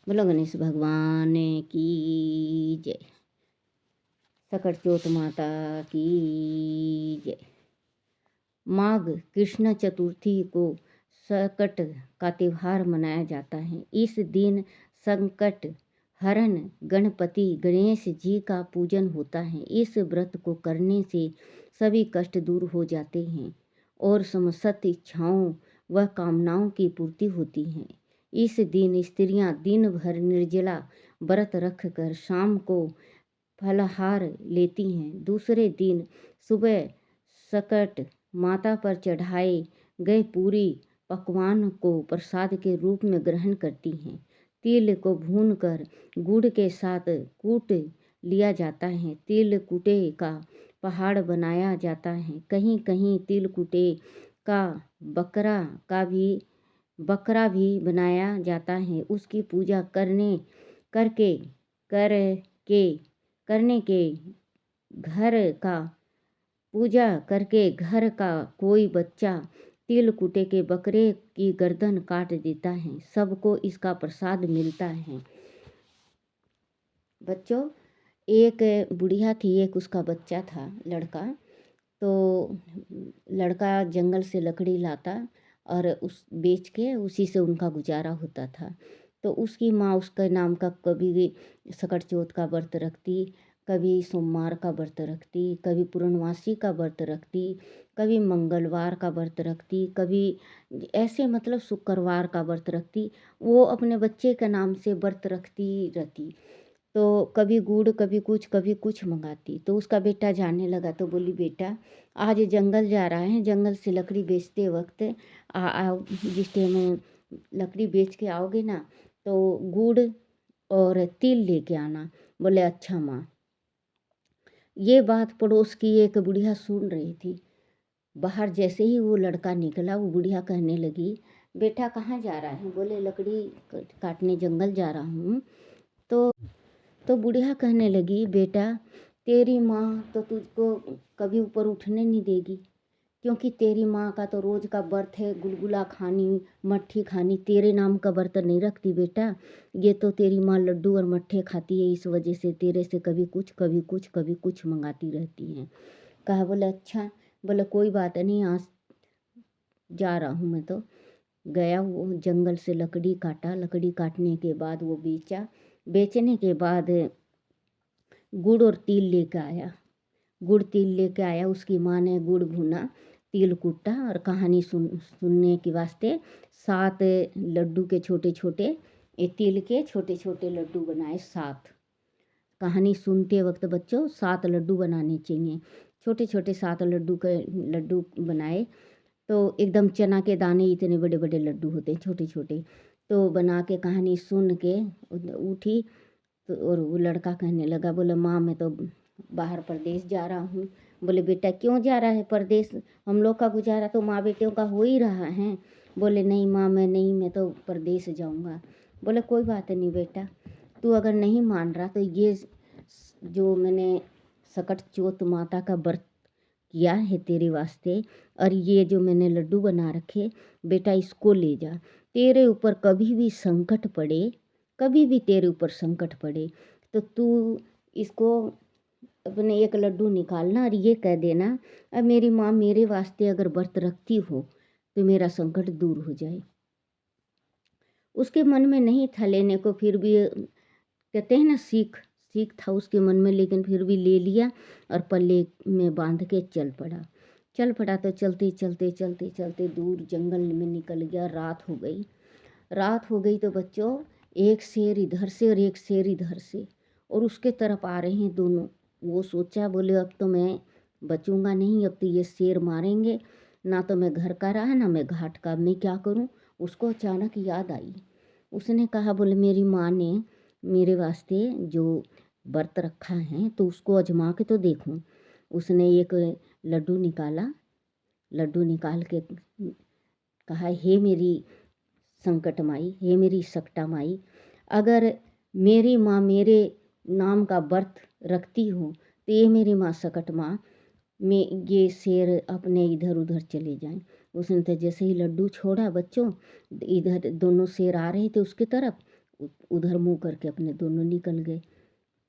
बोलो गणेश भगवान की जय। सकट चौथ माता की जय। माघ कृष्ण चतुर्थी को सकट का त्यौहार मनाया जाता है। इस दिन संकट हरण गणपति गणेश जी का पूजन होता है। इस व्रत को करने से सभी कष्ट दूर हो जाते हैं और समस्त इच्छाओं व कामनाओं की पूर्ति होती है। इस दिन स्त्रियां दिन भर निर्जला व्रत रखकर शाम को फलाहार लेती हैं। दूसरे दिन सुबह सकट माता पर चढ़ाए गए पूरी पकवान को प्रसाद के रूप में ग्रहण करती हैं। तिल को भूनकर गुड़ के साथ कूट लिया जाता है। तिल कूटे का पहाड़ बनाया जाता है। कहीं कहीं तिल कूटे का बकरा का भी बकरा भी बनाया जाता है। उसकी पूजा करके करके करने के घर का पूजा करके घर का कोई बच्चा तिल कुटे के बकरे की गर्दन काट देता है। सबको इसका प्रसाद मिलता है। बच्चों, एक बुढ़िया थी, एक उसका बच्चा था लड़का। तो लड़का जंगल से लकड़ी लाता और उस बेच के उसी से उनका गुजारा होता था। तो उसकी माँ उसके नाम का कभी सकट चौथ का व्रत रखती, कभी सोमवार का व्रत रखती, कभी पूर्णमासी का व्रत रखती, कभी मंगलवार का व्रत रखती, कभी ऐसे मतलब शुक्रवार का व्रत रखती। वो अपने बच्चे के नाम से व्रत रखती रहती। तो कभी गुड़ कभी कुछ मंगाती। तो उसका बेटा जानने लगा तो बोली, बेटा आज जंगल जा रहा है, जंगल से लकड़ी बेचते वक्त आओ, जिस टाइम लकड़ी बेच के आओगे ना तो गुड़ और तिल लेके आना। बोले अच्छा माँ। ये बात पड़ोस की एक बुढ़िया सुन रही थी। बाहर जैसे ही वो लड़का निकला, वो बुढ़िया कहने लगी, बेटा कहाँ जा रहा है? बोले लकड़ी काटने जंगल जा रहा हूँ। तो बुढ़िया कहने लगी, बेटा तेरी माँ तो तुझको कभी ऊपर उठने नहीं देगी, क्योंकि तेरी माँ का तो रोज़ का व्रत है, गुलगुला खानी, मट्ठी खानी। तेरे नाम का व्रत नहीं रखती बेटा। ये तो तेरी माँ लड्डू और मट्ठे खाती है, इस वजह से तेरे से कभी कुछ मंगाती रहती हैं। कहा। बोले अच्छा। बोले कोई बात नहीं, आज जा रहा हूँ मैं। तो गया, वो जंगल से लकड़ी काटा। लकड़ी काटने के बाद वो बेचा। बेचने के बाद गुड़ और तिल लेकर आया। गुड़ तिल लेके आया। उसकी माँ ने गुड़ भुना, तिल कूटा और कहानी सुनने के वास्ते 7 लड्डू के छोटे छोटे, तिल के छोटे छोटे लड्डू बनाए 7। कहानी सुनते वक्त बच्चों 7 लड्डू बनाने चाहिए। छोटे छोटे 7 लड्डू बनाए। तो एकदम चना के दाने इतने बड़े बड़े लड्डू होते हैं, छोटे छोटे। तो बना के कहानी सुन के उठी। तो और वो लड़का कहने लगा, बोले माँ मैं तो बाहर प्रदेश जा रहा हूँ। बोले बेटा क्यों जा रहा है प्रदेश? हम लोग का गुजारा तो माँ बेटियों का हो ही रहा है। बोले नहीं माँ मैं नहीं, मैं तो प्रदेश जाऊँगा। बोले कोई बात नहीं बेटा, तू अगर नहीं मान रहा तो ये जो मैंने सकट चौथ माता का व्रत किया है तेरे वास्ते, और ये जो मैंने लड्डू बना रखे, बेटा इसको ले जा। तेरे ऊपर कभी भी संकट पड़े, कभी भी तेरे ऊपर संकट पड़े तो तू इसको अपने एक लड्डू निकालना और ये कह देना, अब मेरी माँ मेरे वास्ते अगर व्रत रखती हो तो मेरा संकट दूर हो जाए। उसके मन में नहीं था लेने को, फिर भी कहते हैं ना सीख था उसके मन में, लेकिन फिर भी ले लिया और पल्ले में बांध के चल पड़ा। तो चलते दूर जंगल में निकल गया। रात हो गई तो बच्चों एक शेर इधर से और एक शेर इधर से और उसके तरफ आ रहे हैं दोनों। वो सोचा, बोले अब तो मैं बचूंगा नहीं, अब तो ये शेर मारेंगे, ना तो मैं घर का रहा ना मैं घाट का, मैं क्या करूं? उसको अचानक याद आई। उसने कहा, बोले मेरी माँ ने मेरे वास्ते जो व्रत रखा है तो उसको आजमा के तो देखूं। उसने एक लड्डू निकाल के कहा, हे मेरी संकट माई, हे मेरी सकटा माई, अगर मेरी माँ मेरे नाम का व्रत रखती हो तो ये मेरी माँ सकट माँ में ये शेर अपने इधर उधर चले जाएं। उसने तो जैसे ही लड्डू छोड़ा बच्चों, इधर दोनों शेर आ रहे थे उसकी तरफ, उधर मुँह करके अपने दोनों निकल गए।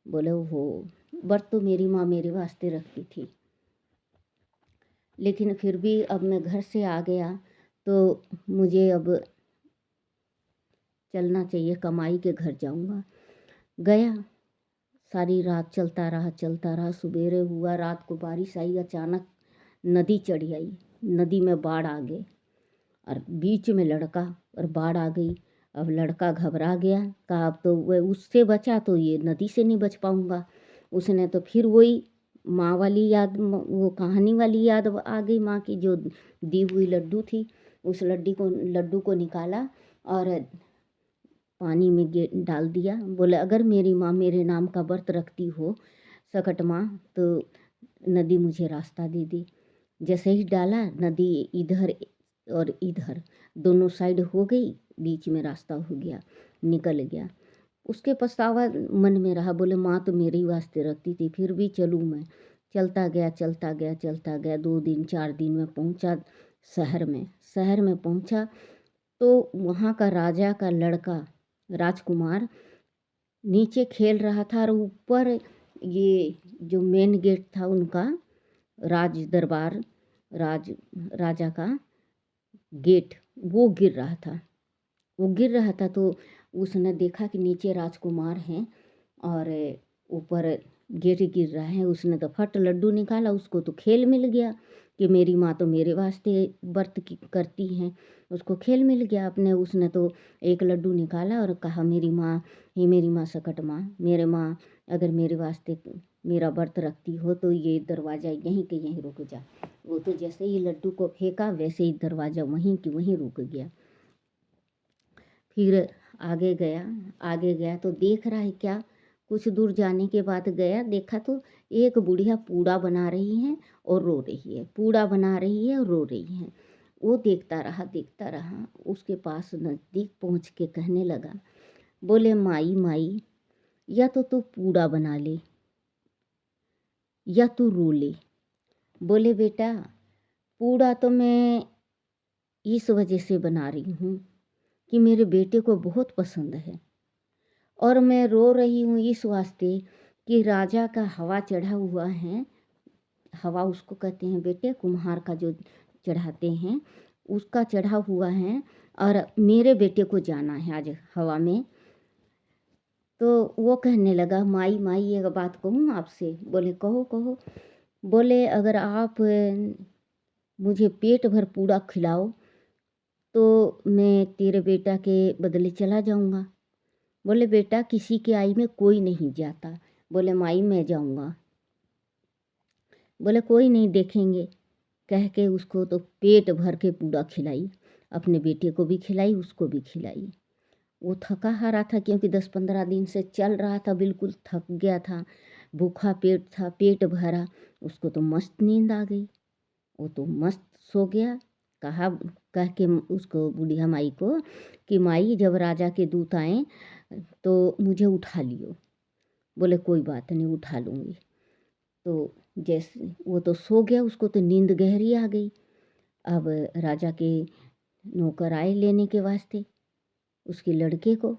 बोले ओहो, व्रत तो मेरी माँ मेरे वास्ते रखती थी, लेकिन फिर भी अब मैं घर से आ गया तो मुझे अब चलना चाहिए, कमाई के घर जाऊंगा। गया, सारी रात चलता रहा। सवेरे हुआ, रात को बारिश आई, अचानक नदी चढ़ आई, नदी में बाढ़ आ गई और बीच में लड़का, और बाढ़ आ गई। अब लड़का घबरा गया, कहा अब तो वह उससे बचा तो ये नदी से नहीं बच पाऊंगा। उसने तो फिर वही माँ वाली याद, वो कहानी वाली याद आ गई, माँ की जो दी हुई लड्डू थी। उस लड्डू को निकाला और पानी में डाल दिया। बोले अगर मेरी माँ मेरे नाम का व्रत रखती हो, सकट माँ, तो नदी मुझे रास्ता दे दी। जैसे ही डाला, नदी इधर और इधर दोनों साइड हो गई, बीच में रास्ता हो गया, निकल गया। उसके पछतावा मन में रहा। बोले माँ तो मेरे ही वास्ते रखती थी, फिर भी चलूँ मैं। चलता गया 2 दिन 4 दिन में पहुँचा शहर में पहुँचा तो वहाँ का राजा का लड़का राजकुमार नीचे खेल रहा था और ऊपर ये जो मेन गेट था उनका, राज दरबार, राजा का गेट, वो गिर रहा था। तो उसने देखा कि नीचे राजकुमार हैं और ऊपर गेट गिर रहा है। उसने तो फट लड्डू निकाला, उसको तो खेल मिल गया कि मेरी माँ तो मेरे वास्ते व्रत करती हैं। उसको खेल मिल गया अपने। उसने तो एक लड्डू निकाला और कहा मेरी माँ सकट माँ, मेरे माँ अगर मेरे वास्ते मेरा व्रत रखती हो तो ये दरवाज़ा यहीं के यहीं रुक जा। वो तो जैसे ही लड्डू को फेंका वैसे ही दरवाज़ा वहीं की वहीं रुक गया। फिर आगे गया तो देख रहा है क्या, कुछ दूर जाने के बाद गया, देखा तो एक बुढ़िया पूड़ा बना रही है और रो रही है, वो देखता रहा। उसके पास नज़दीक पहुँच के कहने लगा, बोले माई, या तो तू पूड़ा बना ले या तू रो ले। बोले बेटा, पूड़ा तो मैं इस वजह से बना रही हूँ कि मेरे बेटे को बहुत पसंद है, और मैं रो रही हूँ इस वास्ते कि राजा का हवा चढ़ा हुआ है। हवा उसको कहते हैं बेटे, कुम्हार का जो चढ़ाते हैं उसका चढ़ा हुआ है, और मेरे बेटे को जाना है आज हवा में। तो वो कहने लगा माई ये बात कहूँ आपसे। बोले कहो। बोले अगर आप मुझे पेट भर पूड़ा खिलाओ तो मैं तेरे बेटा के बदले चला जाऊंगा। बोले बेटा, किसी के आई में कोई नहीं जाता। बोले माई मैं जाऊंगा। बोले कोई नहीं, देखेंगे। कह के उसको तो पेट भर के पूड़ा खिलाई, अपने बेटे को भी खिलाई, उसको भी खिलाई। वो थका हारा था क्योंकि 10-15 दिन से चल रहा था, बिल्कुल थक गया था, भूखा पेट था, पेट भरा। उसको तो मस्त नींद आ गई, वो तो मस्त सो गया। कह के उसको बुढ़िया माई को कि माई जब राजा के दूत आए तो मुझे उठा लियो। बोले कोई बात नहीं, उठा लूँगी। तो जैसे वो तो सो गया, उसको तो नींद गहरी आ गई। अब राजा के नौकर आए लेने के वास्ते उसके लड़के को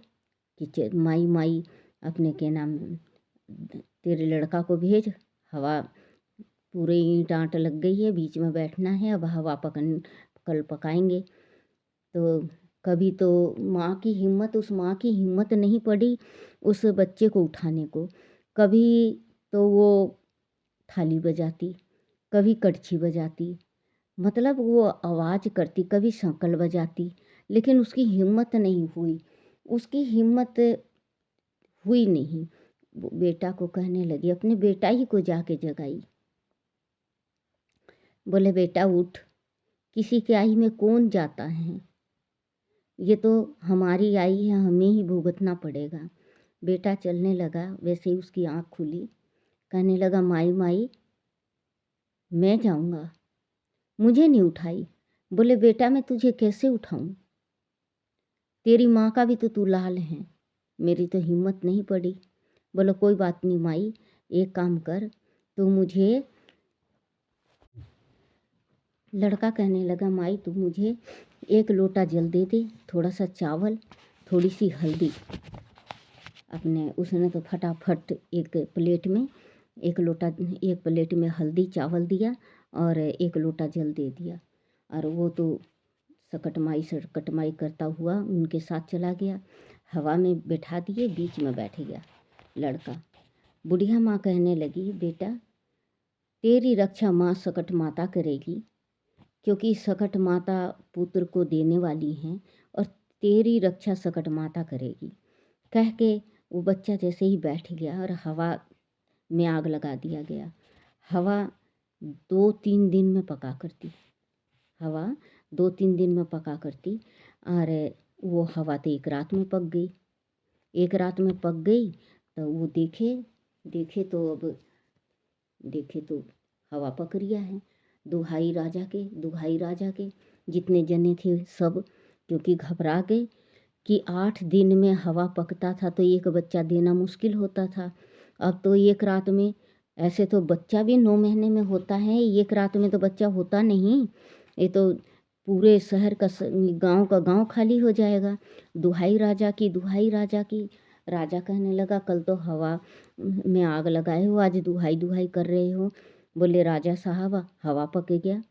कि माई अपने के नाम तेरे लड़का को भेज, हवा पूरे ईंट आंट लग गई है, बीच में बैठना है, अब हवा कल पकाएंगे। तो कभी तो उस माँ की हिम्मत नहीं पड़ी उस बच्चे को उठाने को। कभी तो वो थाली बजाती, कभी कड़छी बजाती, मतलब वो आवाज़ करती, कभी शंकल बजाती, लेकिन उसकी हिम्मत नहीं हुई, नहीं। वो बेटा को कहने लगी, अपने बेटा ही को जाके जगाई। बोले बेटा उठ, किसी के आई में कौन जाता है, ये तो हमारी आई है, हमें ही भुगतना पड़ेगा। बेटा चलने लगा, वैसे ही उसकी आँख खुली, कहने लगा माई मैं जाऊँगा, मुझे नहीं उठाई। बोले बेटा मैं तुझे कैसे उठाऊँ, तेरी माँ का भी तो तू लाल है, मेरी तो हिम्मत नहीं पड़ी। बोले कोई बात नहीं माई, एक काम कर, तू मुझे, लड़का कहने लगा माई तू मुझे 1 लोटा जल दे दे, थोड़ा सा चावल, थोड़ी सी हल्दी अपने, उसने तो फटाफट एक प्लेट में एक प्लेट में हल्दी चावल दिया और एक लोटा जल दे दिया, और वो तो सकटमाई करता हुआ उनके साथ चला गया। हवा में बैठा दिए, बीच में बैठ गया लड़का। बुढ़िया माँ कहने लगी, बेटा तेरी रक्षा माँ सकट माता करेगी, क्योंकि सकट माता पुत्र को देने वाली हैं और तेरी रक्षा सकट माता करेगी। कह के वो बच्चा जैसे ही बैठ गया और हवा में आग लगा दिया गया। हवा 2-3 दिन में पका करती, हवा 2-3 दिन में पका करती, और वो हवा तो एक रात में पक गई। एक रात में पक गई तो वो देखे तो हवा पक रिया है। दुहाई राजा के जितने जने थे सब, क्योंकि घबरा गए कि 8 दिन में हवा पकता था तो एक बच्चा देना मुश्किल होता था। अब तो एक रात में, ऐसे तो बच्चा भी 9 महीने में होता है, एक रात में तो बच्चा होता नहीं। ये तो पूरे शहर का गांव खाली हो जाएगा। दुहाई राजा की। राजा कहने लगा, कल तो हवा में आग लगाए हो, आज दुहाई कर रहे हो। बोले, राजा साहब हवा पक गया।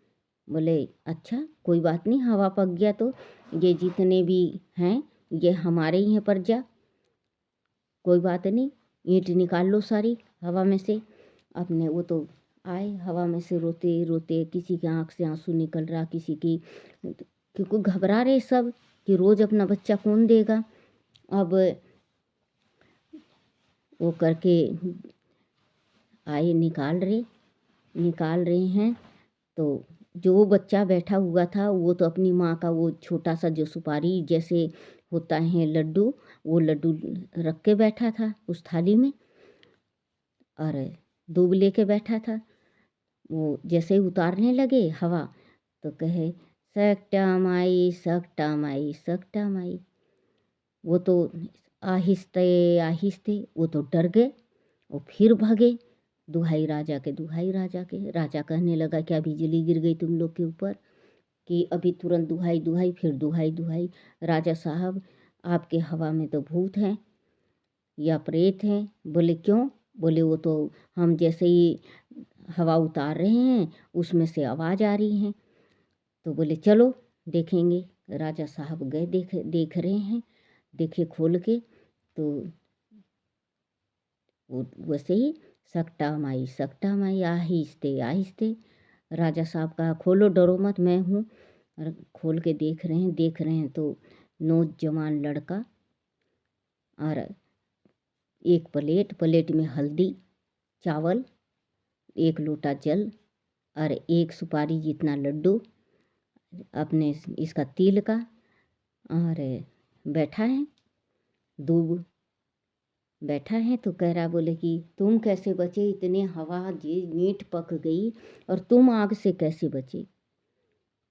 बोले, अच्छा कोई बात नहीं, हवा पक गया तो ये जितने भी हैं ये हमारे ही हैं प्रजा, कोई बात नहीं, ईंट निकाल लो सारी हवा में से। अपने वो तो आए हवा में से रोते रोते, किसी की आँख से आंसू निकल रहा, किसी की, क्योंकि घबरा रहे सब कि रोज़ अपना बच्चा कौन देगा। अब वो करके आए, निकाल रहे हैं तो जो बच्चा बैठा हुआ था वो तो अपनी माँ का वो छोटा सा जो सुपारी जैसे होता है लड्डू, वो लड्डू रख के बैठा था उस थाली में, और दूब लेके बैठा था। वो जैसे ही उतारने लगे हवा तो कहे, सकटा माई। वो तो आहिस्ते वो तो डर गए, वो फिर भागे दुहाई राजा के। राजा कहने लगा, क्या बिजली गिर गई तुम लोग के ऊपर कि अभी तुरंत दुहाई, फिर दुहाई। राजा साहब आपके हवा में तो भूत हैं या प्रेत हैं। बोले, क्यों? बोले, वो तो हम जैसे ही हवा उतार रहे हैं उसमें से आवाज़ आ रही है। तो बोले, चलो देखेंगे। राजा साहब गए, देख रहे हैं, देखे खोल के तो वो वैसे ही सकटा माई आहिस्ते। राजा साहब कहा, खोलो, डरो मत, मैं हूँ। और खोल के देख रहे हैं तो नौजवान लड़का, और एक प्लेट में हल्दी चावल, एक लोटा जल और एक सुपारी जितना लड्डू अपने इसका तिल का, और बैठा है दूब बैठा है। तो कह रहा, बोले कि तुम कैसे बचे, इतने हवा जी मीट पक गई और तुम आग से कैसे बचे?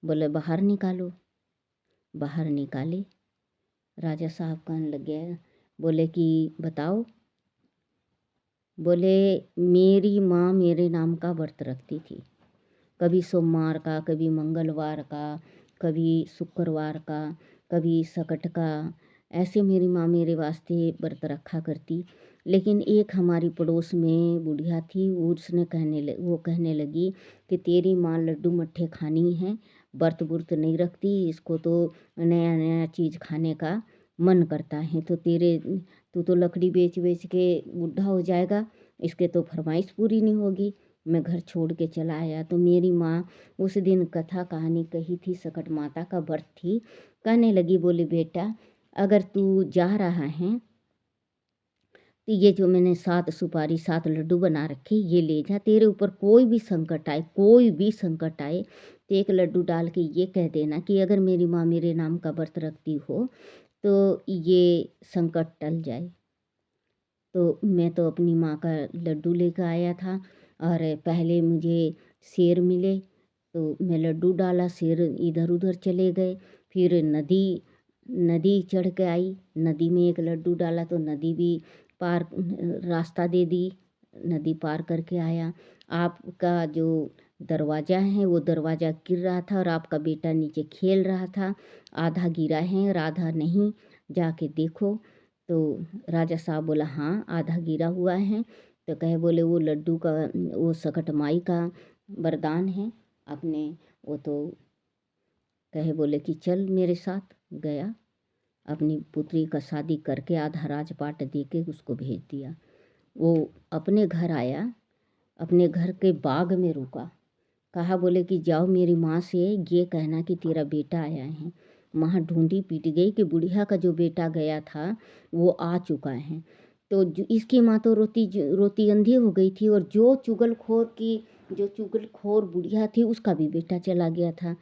बोले, बाहर निकाले। राजा साहब कहने लगे, बोले कि बताओ। बोले, मेरी माँ मेरे नाम का व्रत रखती थी, कभी सोमवार का, कभी मंगलवार का, कभी शुक्रवार का, कभी सकट का, ऐसे मेरी माँ मेरे वास्ते व्रत रखा करती। लेकिन एक हमारी पड़ोस में बुढ़िया थी, उसने कहने लगी कि तेरी माँ लड्डू मट्ठे खानी है, व्रत बुर्त नहीं रखती, इसको तो नया नया चीज़ खाने का मन करता है, तो तू तो लकड़ी बेच के बूढ़ा हो जाएगा, इसके तो फरमाइश पूरी नहीं होगी। मैं घर छोड़ के चला आया। तो मेरी माँ उस दिन कथा कहानी कही थी, सकट माता का व्रत थी। कहने लगी, बोली, बेटा अगर तू जा रहा है तो ये जो मैंने 7 सुपारी 7 लड्डू बना रखे ये ले जा, तेरे ऊपर कोई भी संकट आए तो एक लड्डू डाल के ये कह देना कि अगर मेरी माँ मेरे नाम का व्रत रखती हो तो ये संकट टल जाए। तो मैं तो अपनी माँ का लड्डू लेकर आया था, और पहले मुझे शेर मिले तो मैं लड्डू डाला, शेर इधर उधर चले गए। फिर नदी चढ़ के आई, नदी में एक लड्डू डाला तो नदी भी पार रास्ता दे दी, नदी पार करके आया। आपका जो दरवाज़ा है वो दरवाज़ा गिर रहा था और आपका बेटा नीचे खेल रहा था, आधा गिरा है और आधा नहीं, जाके देखो। तो राजा साहब बोला हाँ आधा गिरा हुआ है। तो कहे बोले वो लड्डू का वो सकट माई का वरदान है अपने। वो तो कहे बोले कि चल मेरे साथ। गया अपनी पुत्री का शादी करके आधा राजपाट दे के उसको भेज दिया। वो अपने घर आया, अपने घर के बाग में रुका। कहा बोले कि जाओ मेरी माँ से ये कहना कि तेरा बेटा आया है। माँ ढूंढी पीट गई कि बुढ़िया का जो बेटा गया था वो आ चुका है। तो इसकी माँ तो रोती रोती अंधी हो गई थी, और जो चुगलखोर बुढ़िया थी उसका भी बेटा चला गया था।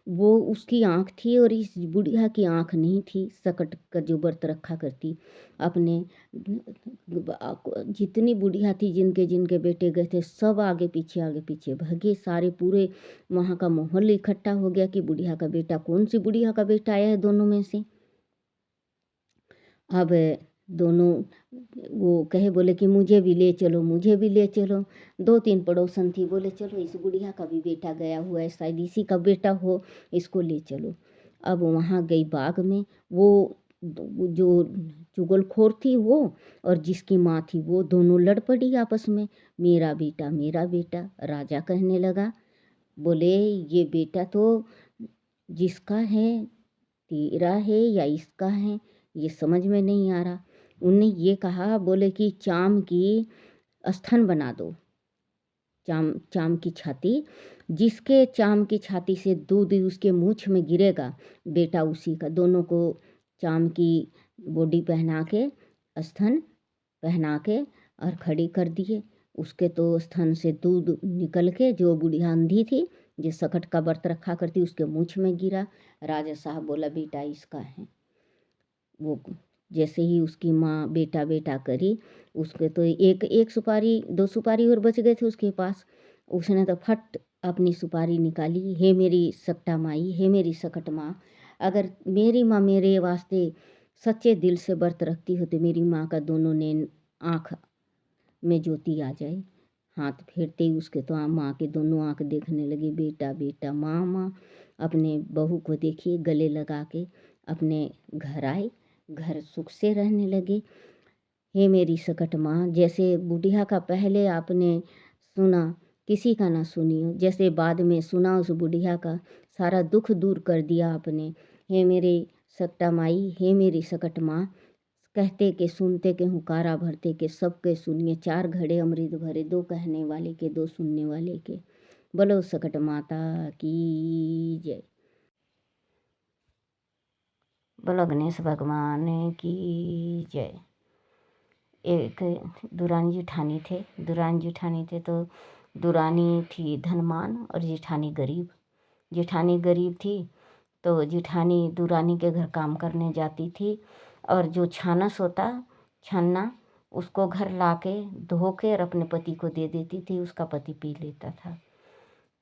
वो उसकी आँख थी और इस बुढ़िया की आँख नहीं थी। सकट का जो व्रत रखा करती अपने, जितनी बुढ़िया थी जिनके जिनके बेटे गए थे सब आगे पीछे भागे। सारे पूरे वहाँ का माहौल इकट्ठा हो गया कि बुढ़िया का बेटा, कौन सी बुढ़िया का बेटा आया है दोनों में से। अब दोनों वो कहे बोले कि मुझे भी ले चलो, मुझे भी ले चलो। 2-3 पड़ोसन थी, बोले चलो इस बुढ़िया का भी बेटा गया हुआ है, शायद इसी का बेटा हो, इसको ले चलो। अब वहाँ गई बाग में, वो जो चुगलखोर थी वो और जिसकी माँ थी वो दोनों लड़ पड़ी आपस में। मेरा बेटा मेरा बेटा। राजा कहने लगा बोले ये बेटा तो जिसका है तेरा है या इसका है, ये समझ में नहीं आ रहा। उनने ये कहा बोले कि चाम की स्तन बना दो, चाम की छाती, जिसके चाम की छाती से दूध उसके मूछ में गिरेगा बेटा उसी का। दोनों को चाम की बॉडी पहना के, स्तन पहना के और खड़ी कर दिए। उसके तो स्तन से दूध निकल के जो बुढ़िया अंधी थी जिस सकट का व्रत रखा करती उसके मूछ में गिरा। राजा साहब बोला बेटा इसका है। वो जैसे ही उसकी माँ बेटा बेटा करी, उसके तो एक एक सुपारी 2 सुपारी और बच गए थे उसके पास। उसने तो फट अपनी सुपारी निकाली, हे मेरी सकटा माई, हे मेरी सकट माँ, अगर मेरी माँ मेरे वास्ते सच्चे दिल से व्रत रखती हो तो मेरी माँ का दोनों ने आँख में ज्योति आ जाए। हाथ फेरते ही उसके तो माँ के दोनों आँख देखने लगी, बेटा बेटा, माँ माँ। अपने बहू को देखिए गले लगा के अपने घर आए, घर सुख से रहने लगे। हे मेरी सकट माँ, जैसे बुढ़िया का पहले आपने सुना, किसी का ना सुनियो, जैसे बाद में सुना उस बुढ़िया का, सारा दुख दूर कर दिया आपने। हे मेरे सकटा माई, हे मेरी सकट माँ, कहते के सुनते के हुकारा भरते के सबके सुनिए। 4 घड़े अमृत भरे, 2 कहने वाले के 2 सुनने वाले के। बोलो सकट माता की जय। बोलो गणेश भगवान की जय। एक दुरानी जेठानी थे तो दुरानी थी धनवान और जेठानी गरीब। जेठानी गरीब थी तो जेठानी दुरानी के घर काम करने जाती थी, और जो छानस होता छन्ना उसको घर लाके धो के और अपने पति को दे देती थी, उसका पति पी लेता था।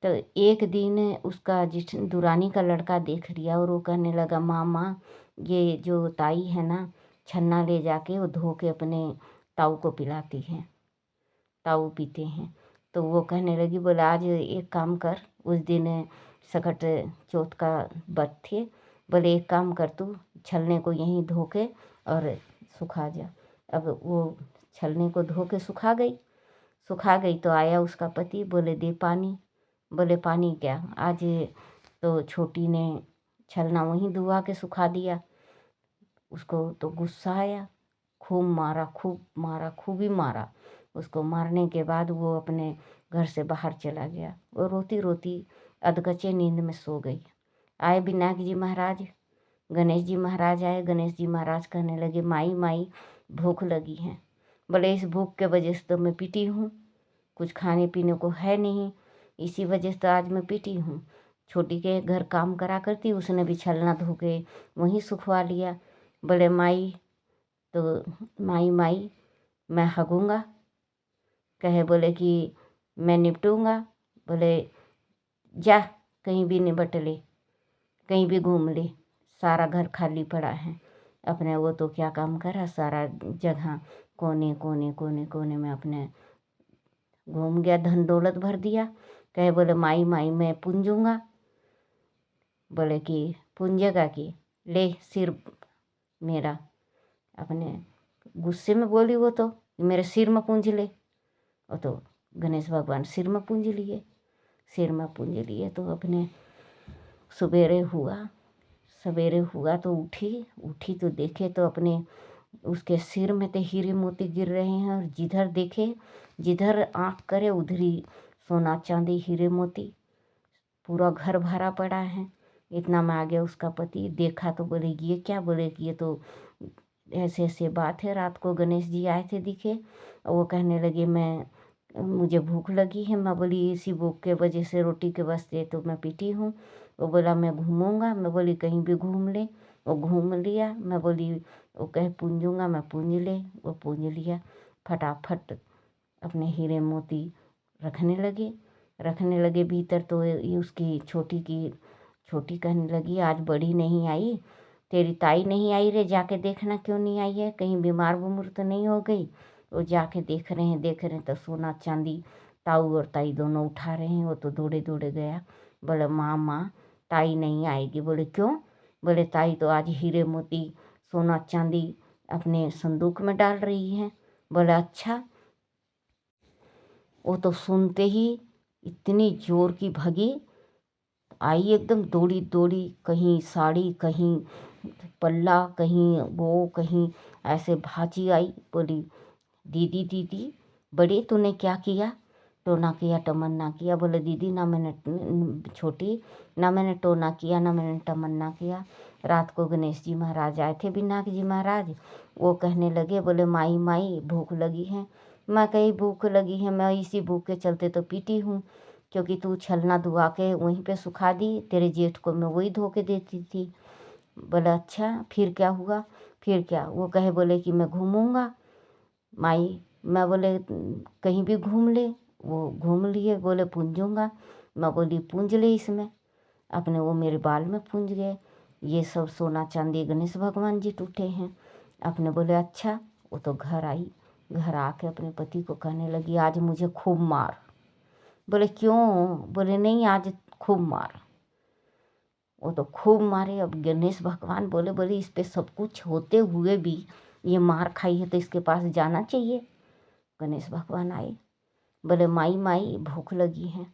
तो एक दिन उसका दुरानी का लड़का देख लिया और वो कहने लगा मामा ये जो ताई है ना, छन्ना ले जाके वो धो के अपने ताऊ को पिलाती हैं, ताऊ पीते हैं। तो वो कहने लगी बोले आज एक काम कर, उस दिन सकट चौथ का व्रत थे, बोले एक काम कर तू छलने को यहीं धो के और सुखा जा। अब वो छलने को धो के सुखा गई तो आया उसका पति, बोले दे पानी। बोले पानी क्या, आज तो छोटी ने छलना वहीं धुआ के सुखा दिया। उसको तो गुस्सा आया, खूब ही मारा। उसको मारने के बाद वो अपने घर से बाहर चला गया। वो रोती रोती अधकच्चे नींद में सो गई। आए विनायक जी महाराज, गणेश जी महाराज आए। गणेश जी महाराज कहने लगे माई माई भूख लगी है। बोले इस भूख के वजह से तो मैं पिटी हूँ, कुछ खाने पीने को है नहीं, इसी वजह से तो आज मैं पिटी हूँ। छोटी के घर काम करा करती, उसने भी छलना धो के वहीं सुखवा लिया। बोले माई तो माई मैं हगूँगा। कहे बोले कि मैं निपटूँगा। बोले जा कहीं भी निपट ले, कहीं भी घूम ले, सारा घर खाली पड़ा है। अपने वो तो क्या काम करा, सारा जगह कोने कोने कोने कोने में अपने घूम गया, धन दौलत भर दिया। कहे बोले माई मैं पूंजूँगा। बोले कि पूंजेगा कि ले सिर मेरा। अपने गुस्से में बोली वो तो, मेरे सिर में पूंज ले। वो तो गणेश भगवान सिर में पूंज लिए। सिर में पूंज लिए तो अपने सवेरे हुआ तो उठी तो देखे तो अपने उसके सिर में तो हीरे मोती गिर रहे हैं, और जिधर आँख करे उधर ही सोना चांदी हीरे मोती, पूरा घर भरा पड़ा है। इतना में आ गया उसका पति। देखा तो बोले ये क्या? बोले कि ये तो ऐसे ऐसे बात है। रात को गणेश जी आए थे दिखे, और वो कहने लगे मुझे भूख लगी है। मैं बोली इसी भूख के वजह से रोटी के वास्ते तो मैं पीटी हूँ। वो बोला मैं घूमूंगा। मैं बोली कहीं भी घूम ले। वो घूम लिया। मैं बोली वो कहे पूंजूंगा, मैं पूंज ले। वो पूंज लिया। फटाफट अपने हीरे मोती रखने लगे भीतर। तो ये उसकी छोटी कहने लगी आज बड़ी नहीं आई, तेरी ताई नहीं आई रे, जाके देखना क्यों नहीं आई है, कहीं बीमार तो नहीं हो गई। वो जाके देख रहे हैं तो सोना चांदी ताऊ और ताई दोनों उठा रहे हैं। वो तो दौड़े दौड़े गया। बोले माँ ताई नहीं आएगी। बोले क्यों? बोले ताई तो आज हीरे मोती सोना चांदी अपने संदूक में डाल रही है। बोले अच्छा। वो तो सुनते ही इतनी जोर की भगी आई, एकदम दौड़ी दौड़ी, कहीं साड़ी, कहीं पल्ला, कहीं ऐसे भाजी आई। बोली दीदी दीदी बड़े तूने क्या किया? टोना किया तमन्ना किया। बोले दीदी ना मैंने छोटी, ना मैंने टोना किया, ना मैंने तमन्ना किया। रात को गणेश जी महाराज आए थे, विनायक जी महाराज। वो कहने लगे बोले माई भूख लगी है। मैं कही भूख लगी है, मैं इसी भूख के चलते तो पीटी हूँ, क्योंकि तू छलना धुआ के वहीं पे सुखा दी, तेरे जेठ को मैं वही धो के देती थी। बोला अच्छा फिर क्या हुआ? फिर क्या? वो कहे बोले कि मैं घूमूंगा माई। मैं बोले कहीं भी घूम ले। वो घूम लिए। बोले पूंजूंगा। मैं बोली पूंज ले इसमें। अपने वो मेरे बाल में पूंज गए। ये सब सोना चांदी गणेश भगवान जी टूटे हैं। अपने बोले अच्छा। वो तो घर आई। घर आके अपने पति को कहने लगी आज मुझे खूब मार। बोले क्यों? बोले नहीं आज खूब मार। वो तो खूब मारे। अब गणेश भगवान बोले इस पे सब कुछ होते हुए भी ये मार खाई है तो इसके पास जाना चाहिए। गणेश भगवान आए। बोले माई भूख लगी है।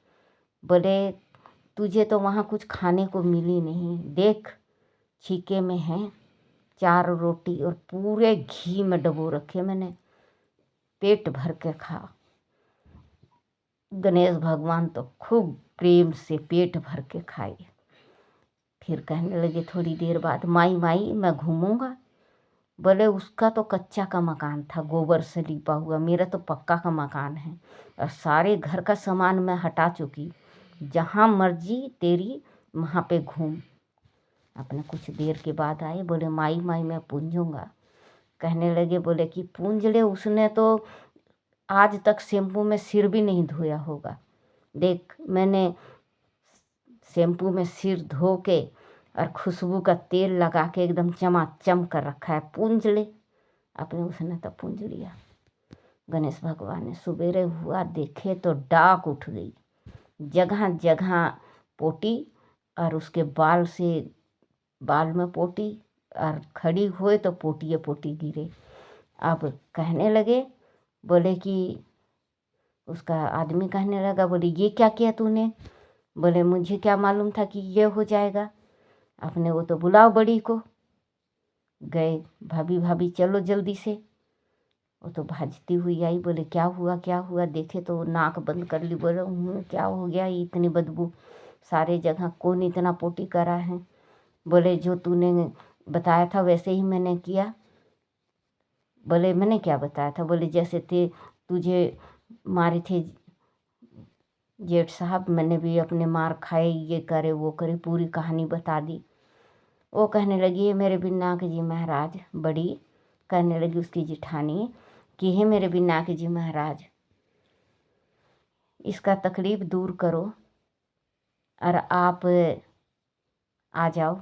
बोले तुझे तो वहाँ कुछ खाने को मिली नहीं, देख छीके में है 4 रोटी और पूरे घी में डबो रखे मैंने, पेट भर के खा। गणेश भगवान तो खूब प्रेम से पेट भर के खाए। फिर कहने लगे थोड़ी देर बाद माई मैं घूमूंगा। बोले उसका तो कच्चा का मकान था, गोबर से लिपा हुआ, मेरा तो पक्का का मकान है और सारे घर का सामान मैं हटा चुकी, जहाँ मर्जी तेरी वहाँ पे घूम। अपने कुछ देर के बाद आए। बोले माई मैं पूंजूंगा। कहने लगे बोले कि पूंज ले, उसने तो आज तक शैम्पू में सिर भी नहीं धोया होगा, देख मैंने शैम्पू में सिर धो के और खुशबू का तेल लगा के एकदम चमाचम कर रखा है, पूंज ले। अपने उसने तो पूंज लिया। गणेश भगवान ने सवेरे हुआ देखे तो डाक उठ गई, जगह जगह पोटी, और उसके बाल में पोटी, और खड़ी हुए तो पोटी गिरे। अब कहने लगे बोले कि उसका आदमी कहने लगा बोले ये क्या किया तूने? बोले मुझे क्या मालूम था कि ये हो जाएगा। अपने वो तो बुलाओ बड़ी को। गए भाभी चलो जल्दी से। वो तो भाजती हुई आई। बोले क्या हुआ? देखे तो नाक बंद कर ली। बोले क्या हो गया? इतनी बदबू सारे जगह, कौन इतना पोटी करा है? बोले जो तूने बताया था वैसे ही मैंने किया। बोले मैंने क्या बताया था? बोले जैसे तुझे मारे थे जेठ साहब, मैंने भी अपने मार खाए, ये करे वो करे, पूरी कहानी बता दी। वो कहने लगी मेरे विनायक जी महाराज, बड़ी कहने लगी उसकी जिठानी कि हे मेरे विनायक जी महाराज, इसका तकलीफ दूर करो और आप आ जाओ।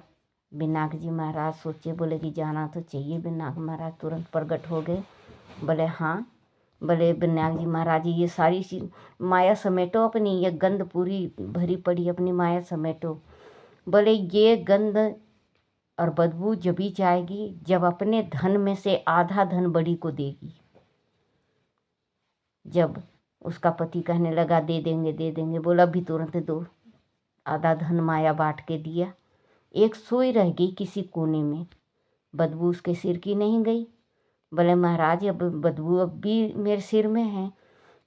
विनायक जी महाराज सोचे, बोले कि जाना तो चाहिए। विनायक महाराज तुरंत प्रकट हो गए। बोले हाँ। बोले विनायक जी महाराज ये सारी चीज माया समेटो अपनी, ये गंध पूरी भरी पड़ी अपनी माया समेटो। बोले ये गंध और बदबू जब ही जाएगी जब अपने धन में से आधा धन बड़ी को देगी। जब उसका पति कहने लगा दे देंगे दे देंगे, बोला अभी तुरंत दो। आधा धन माया बांट के दिया। एक सुई रह गई किसी कोने में, बदबू उसके सिर की नहीं गई। बोले महाराज अब बदबू अब भी मेरे सिर में है।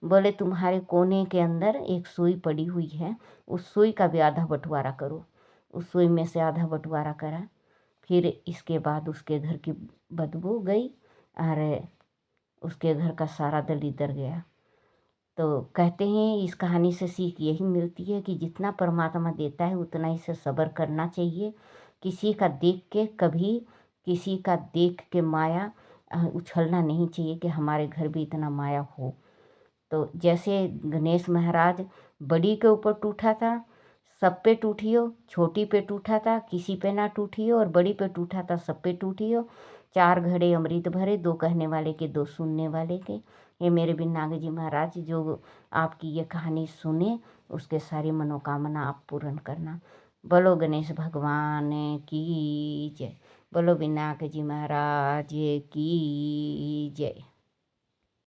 बोले तुम्हारे कोने के अंदर एक सुई पड़ी हुई है, उस सुई का भी आधा बंटवारा करो। उस सुई में से आधा बंटवारा करा। फिर इसके बाद उसके घर की बदबू गई और उसके घर का सारा दलिद्र गया। तो कहते हैं इस कहानी से सीख यही मिलती है कि जितना परमात्मा देता है उतना ही से सब्र करना चाहिए। किसी का देख के कभी किसी का देख के माया उछलना नहीं चाहिए कि हमारे घर भी इतना माया हो। तो जैसे गणेश महाराज बड़ी के ऊपर टूटा था, सब पे टूटियो, छोटी पे टूटा था किसी पे ना टूटियो, और बड़ी पे टूटा था सब पे टूटियो। 4 घड़े अमृत भरे, 2 कहने वाले के 2 सुनने वाले के। ये मेरे बिन नाग जी महाराज जो आपकी ये कहानी सुने उसके सारी मनोकामना आप पूर्ण करना। बोलो गणेश भगवान की जय। बोलो बिन नाग जी महाराज की जय।